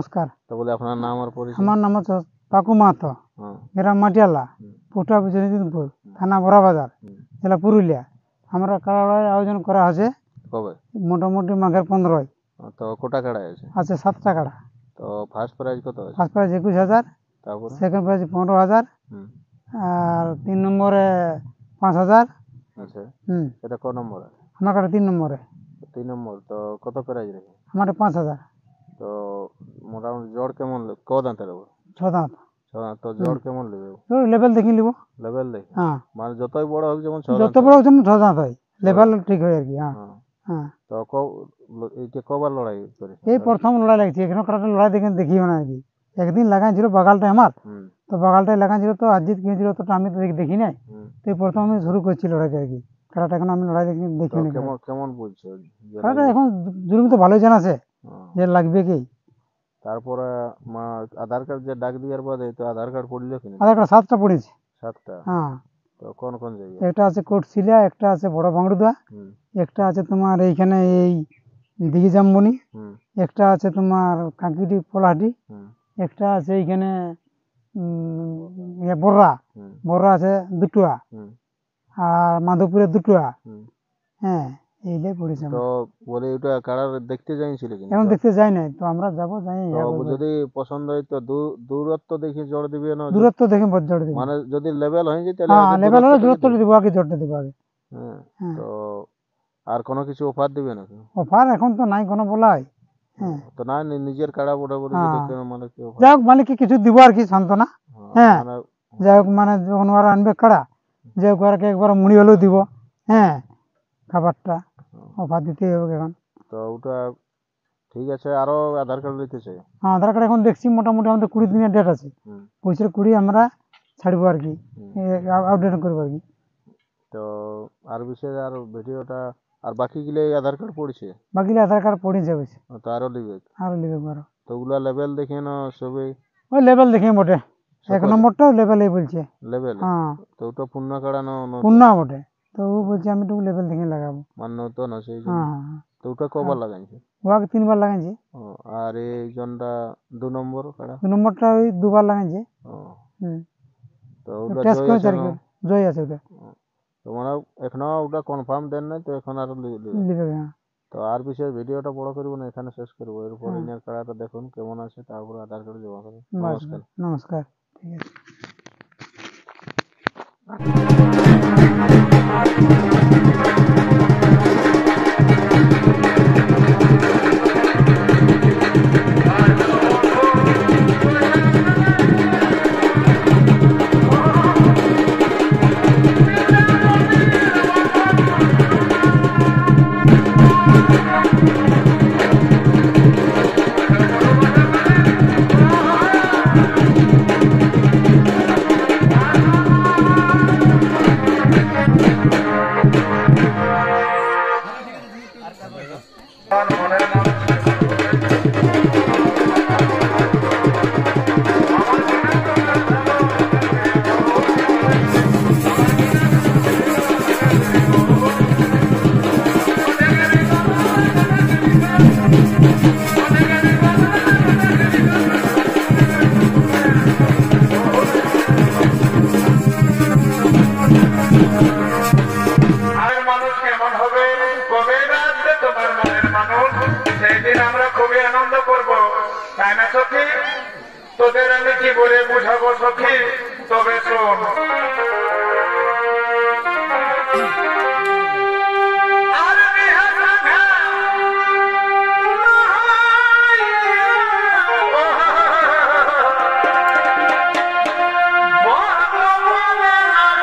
নমস্কার। তো বলে আপনার নাম আর পরিচয়? আমার নাম হচ্ছে পাকু মাহাতো, গ্রাম মাটিয়ালা, পোস্ট অফিস জয়দিনপুর, থানা বড়াবাজার, জেলা পুরুলিয়া। আমরা কাড়া লড়াই আয়োজন করা হয়েছে কবে? মোটামুটি মাঘের 15। তো কোটা কাড়া আছে? আছে 7টা কাড়া। তো ফার্স্ট প্রাইজ কত আছে? ফার্স্ট প্রাইজ 21,000, তারপরে সেকেন্ড প্রাইজ 15,000, আর 3 নম্বরে 5,000। আচ্ছা, এটা ক নম্বর আছে? আমার কাছে 3 নম্বরে। 3 নম্বর। তো কত প্রাইজ রেখে? আমার 5,000। তো মোটামুটি জোর কেমন ক দাঁতের হবে? 6 দাঁত। 6 দাঁত। তো জোর কেমন নেবে? লেভেল দেখি নিব। লেভেল দেখে? হ্যাঁ, মানে যতই বড় হোক, যেমন 6 যত বড় হোক যেমন 6 দাঁত হয়, লেভেল ঠিক হয় আর কি। হ্যাঁ হ্যাঁ। তো এইটা কবার লড়াই করে? এই প্রথম লড়াই লাগছে, এখানে কারাটা লড়াই দেখিও না আর কি। একদিন লাগাইছিল বাগালটা আমার, তো বাগালটাই লাগাইছিল, তো আজিত কি হয়েছিল তো আমি তো দেখি নাই। তো এই প্রথম আমি শুরু করছি লড়াইটা আর কি। কারাটা এখন আমি লড়াই দেখি নি। কেমন বুঝছো কারাটা এখন জুলুম তো ভালোই জানাছে যে লাগবে কি। তারপরে আধার কার্ড যে ডাক দিয়ার বাদে তো আধার কার্ড পড়লো কিনা? আধার কার্ড 7টা পড়েছে। 7টা? হ্যাঁ। তো কোন কোন জায়গায়? একটা আছে কোটশিলা, একটা আছে বড় ভাঙড়ুদা, একটা আছে তোমার এইখানে এই দিঘি জামবনি, একটা আছে তোমার কাঁকিটি পোলাহাটি, একটা আছে এইখানে বড়রা আছে দুটুয়া, আর মাধবপুরের দুটুয়া। হ্যাঁ, এইটাই পড়েছে। তো বলে ওটা কারার দেখতে যাইছিল কিনা? এখন দেখতে যাই নাই, তো আমরা যাবো, যাই যদি পছন্দ হয় তো দূরত্ব দেখে জোর দিবে না? দূরত্ব দেখে জোর দিবে। মানে যদি লেভেল হয়ে যায় তাহলে হ্যাঁ, লেভেল হলে দূরত্ব দিব, আগে জোরটা দিব আগে। হ্যাঁ। তো আর কোনো কিছু অফার দিবে না? অফার এখন তো নাই কোনো বলাই। হ্যাঁ, তো না, নিজের কাড়া বড় বড় মানে কি যাই হোক, মালিককে কিছু দিব আর কি, সান্ত্বনা। হ্যাঁ, যাই হোক, মানে যখন ওরা আনবে কাড়া, যাই হোক ওরাকে একবার মুড়ি হলেও দিব। হ্যাঁ, খাবারটা অফার দিতেই হবে এখন। তো ওটা ঠিক আছে। আরো আধার কার্ড নিতে চাই? হ্যাঁ, আধার কার্ড এখন দেখছি মোটামুটি আমাদের 20 দিনের ডেট আছে। 25-20 আমরা ছাড়বো আর কি, আপডেট করবো আর কি। তো আর বিশেষ আর ভিডিওটা আর বাকি গিলে আধার কার্ড পড়ছে? বাকি আধার কার্ড পড়েছে অবশ্য। তো আরো লিবে? আরো লিবে আরো। তো ওগুলা লেভেল দেখে না সবই? ওই লেভেল দেখে বটে, 1 নম্বরটাও লেভেলই বলছে। লেভেল? হ্যাঁ। তো ওটা পূর্ণ কাড়া না? পূর্ণ বটে। তো ও বলছে আমি তো লেভেল দেখে লাগাবো। মান্য তো না সেই জন্য। হ্যাঁ। তো ওটা কবার লাগাইছে? ওকে 3 বার লাগাইছে। আর এই জনটা 2 নম্বর কাড়া? 2 নম্বরটা ওই 2 বার লাগাইছে। তো ওটা টেস্ট করে চার জয় আছে ওটা। তো মানে এখনো ওটা কনফার্ম দেন নাই, তো এখন আর লিবে? তো আর বিশেষ ভিডিওটা বড় করব না, এখানে শেষ করবো। এরপর ইনার কাড়াটা দেখুন কেমন আছে, তারপর আধার কার্ড জমা করুন। নমস্কার। নমস্কার। ঠিক আছে। সেদিন আমরা খুবই আনন্দ করবো, তাই না সখী? তোদের আমি কি বলে বুঝাবো সখী? তবে শোন।